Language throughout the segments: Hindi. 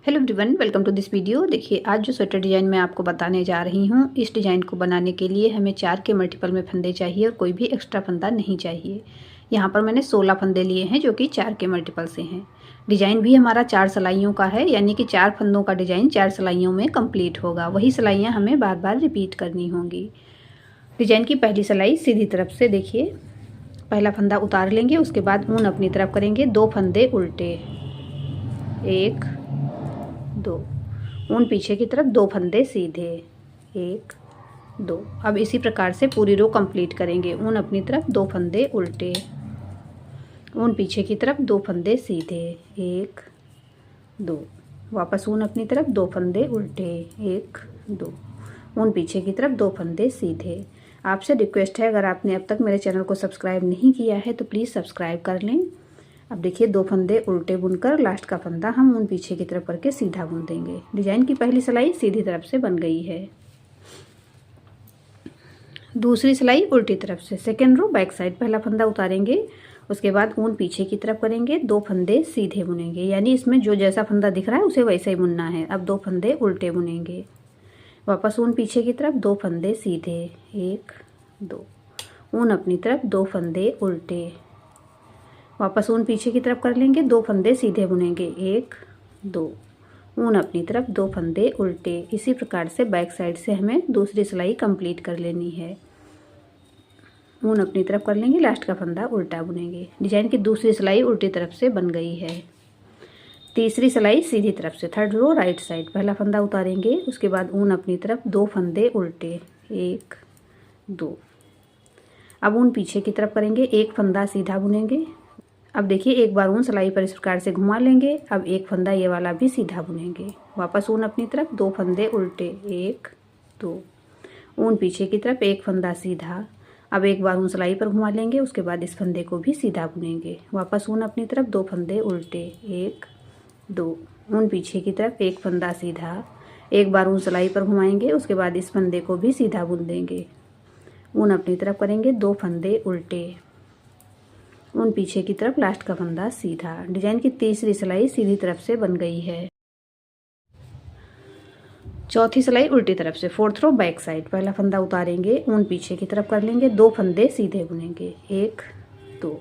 Hello everyone, welcome to this video. देखिए, आज जो स्वेटर डिज़ाइन मैं आपको बताने जा रही हूँ, इस डिज़ाइन को बनाने के लिए हमें 4 के मल्टीपल में फंदे चाहिए और कोई भी एक्स्ट्रा फंदा नहीं चाहिए। यहाँ पर मैंने 16 फंदे लिए हैं जो कि 4 के मल्टीपल से हैं। डिज़ाइन भी हमारा 4 सिलाइयों का है, यानी कि 4 फंदों का डिज़ाइन 4 सिलाइयों में कंप्लीट होगा। वही सिलाइयाँ हमें बार बार रिपीट करनी होंगी। डिज़ाइन की पहली सिलाई सीधी तरफ से देखिए, पहला फंदा उतार लेंगे, उसके बाद ऊन अपनी तरफ करेंगे, 2 फंदे उल्टे, 1 2, ऊन पीछे की तरफ, 2 फंदे सीधे, 1 2। अब इसी प्रकार से पूरी रो कंप्लीट करेंगे। ऊन अपनी तरफ, 2 फंदे उल्टे, ऊन पीछे की तरफ, 2 फंदे सीधे, 1 2, वापस ऊन अपनी तरफ, 2 फंदे उल्टे, 1 2, ऊन पीछे की तरफ, 2 फंदे सीधे। आपसे रिक्वेस्ट है, अगर आपने अब तक मेरे चैनल को सब्सक्राइब नहीं किया है तो प्लीज़ सब्सक्राइब कर लें। अब देखिए, 2 फंदे उल्टे बुनकर लास्ट का फंदा हम ऊन पीछे की तरफ करके सीधा बुन देंगे। डिजाइन की पहली सिलाई सीधी तरफ से बन गई है। दूसरी सिलाई उल्टी तरफ से, सेकेंड रो बैक साइड, पहला फंदा उतारेंगे, उसके बाद ऊन पीछे की तरफ करेंगे, 2 फंदे सीधे बुनेंगे, यानी इसमें जो जैसा फंदा दिख रहा है उसे वैसे ही बुनना है। अब 2 फंदे उल्टे बुनेंगे, वापस ऊन पीछे की तरफ, 2 फंदे सीधे, 1 2, ऊन अपनी तरफ, 2 फंदे उल्टे, वापस ऊन पीछे की तरफ कर लेंगे, 2 फंदे सीधे बुनेंगे, 1 2, ऊन अपनी तरफ, 2 फंदे उल्टे। इसी प्रकार से बैक साइड से हमें दूसरी सिलाई कंप्लीट कर लेनी है। ऊन अपनी तरफ कर लेंगे, लास्ट का फंदा उल्टा बुनेंगे। डिजाइन की दूसरी सिलाई उल्टी तरफ से बन गई है। तीसरी सिलाई सीधी तरफ से, थर्ड रो राइट साइड, पहला फंदा उतारेंगे, उसके बाद ऊन अपनी तरफ, 2 फंदे उल्टे, 1 2। अब ऊन पीछे की तरफ करेंगे, 1 फंदा सीधा बुनेंगे। अब देखिए, एक बार ऊन सिलाई पर इस प्रकार से घुमा लेंगे। अब 1 फंदा ये वाला भी सीधा बुनेंगे, वापस ऊन अपनी तरफ, 2 फंदे उल्टे, 1 2, ऊन पीछे की तरफ, 1 फंदा सीधा। अब एक बार ऊन सिलाई पर घुमा लेंगे, उसके बाद इस फंदे को भी सीधा बुनेंगे, वापस ऊन अपनी तरफ, 2 फंदे उल्टे, 1 2, ऊन पीछे की तरफ, 1 फंदा सीधा। एक बार ऊन सिलाई पर घुमाएंगे, उसके बाद इस फंदे को भी सीधा बुन देंगे। ऊन अपनी तरफ करेंगे, 2 फंदे उल्टे, ऊन पीछे की तरफ, लास्ट का फंदा सीधा। डिजाइन की तीसरी सिलाई सीधी तरफ से बन गई है। चौथी सिलाई उल्टी तरफ से, फोर्थ रो बैक साइड, पहला फंदा उतारेंगे, ऊन पीछे की तरफ कर लेंगे, 2 फंदे सीधे बुनेंगे, 1 2।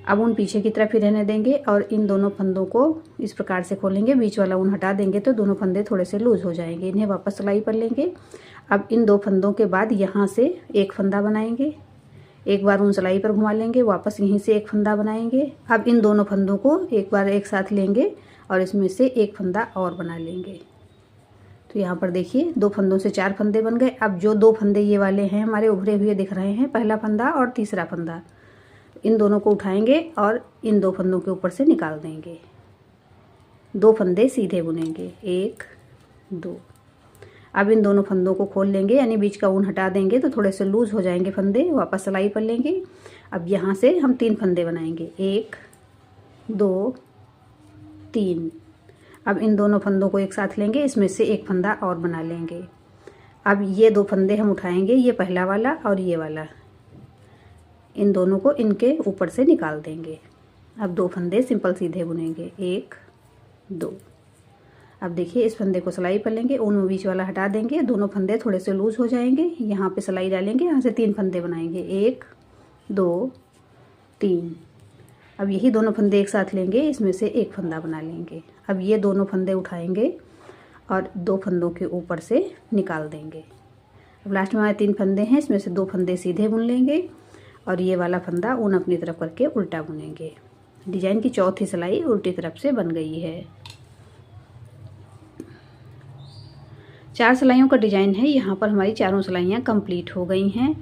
अब ऊन पीछे की तरफ ही रहने देंगे और इन दोनों फंदों को इस प्रकार से खोलेंगे, बीच वाला ऊन हटा देंगे तो दोनों फंदे थोड़े से लूज हो जाएंगे। इन्हें वापस सिलाई पर लेंगे। अब इन 2 फंदों के बाद यहाँ से एक फंदा बनाएंगे, एक बार ऊन सिलाई पर घुमा लेंगे, वापस यहीं से एक फंदा बनाएंगे। अब इन दोनों फंदों को एक बार एक साथ लेंगे और इसमें से एक फंदा और बना लेंगे। तो यहाँ पर देखिए, 2 फंदों से 4 फंदे बन गए। अब जो 2 फंदे ये वाले हैं हमारे उभरे हुए दिख रहे हैं, पहला फंदा और तीसरा फंदा, इन दोनों को उठाएंगे और इन 2 फंदों के ऊपर से निकाल देंगे। 2 फंदे सीधे बुनेंगे, 1 2। अब इन दोनों फंदों को खोल लेंगे, यानी बीच का ऊन हटा देंगे तो थोड़े से लूज हो जाएंगे फंदे, वापस सिलाई पर लेंगे। अब यहाँ से हम 3 फंदे बनाएंगे, 1 2 3। अब इन दोनों फंदों को एक साथ लेंगे, इसमें से एक फंदा और बना लेंगे। अब ये 2 फंदे हम उठाएंगे, ये पहला वाला और ये वाला, इन दोनों को इनके ऊपर से निकाल देंगे। अब 2 फंदे सिंपल सीधे बुनेंगे, 1 2। अब देखिए, इस फंदे को सिलाई पर लेंगे, ऊन बीच वाला हटा देंगे, दोनों फंदे थोड़े से लूज हो जाएंगे, यहाँ पे सिलाई डालेंगे, यहाँ से 3 फंदे बनाएंगे, 1 2 3। अब यही दोनों फंदे एक साथ लेंगे, इसमें से एक फंदा बना लेंगे। अब ये दोनों फंदे उठाएंगे और 2 फंदों के ऊपर से निकाल देंगे। अब लास्ट में हमारे 3 फंदे हैं, इसमें से 2 फंदे सीधे बुन लेंगे और ये वाला फंदा ऊन अपनी तरफ करके उल्टा बुनेंगे। डिजाइन की चौथी सिलाई उल्टी तरफ से बन गई है। 4 सिलाइयों का डिजाइन है। यहाँ पर हमारी चारों सिलाइयाँ कंप्लीट हो गई हैं।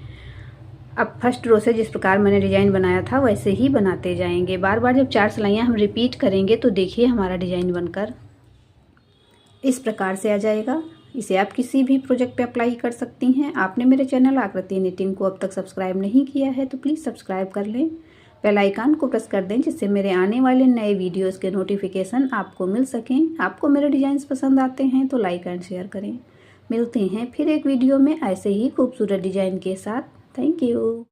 अब फर्स्ट रो से जिस प्रकार मैंने डिजाइन बनाया था वैसे ही बनाते जाएंगे। बार बार जब 4 सिलाइयाँ हम रिपीट करेंगे तो देखिए, हमारा डिजाइन बनकर इस प्रकार से आ जाएगा। इसे आप किसी भी प्रोजेक्ट पे अप्लाई कर सकती हैं। आपने मेरे चैनल आकृति निटिंग को अब तक सब्सक्राइब नहीं किया है तो प्लीज़ सब्सक्राइब कर लें, बेल आइकन को प्रेस कर दें, जिससे मेरे आने वाले नए वीडियोस के नोटिफिकेशन आपको मिल सकें। आपको मेरे डिजाइन्स पसंद आते हैं तो लाइक एंड शेयर करें। मिलते हैं फिर एक वीडियो में ऐसे ही खूबसूरत डिजाइन के साथ। Thank you.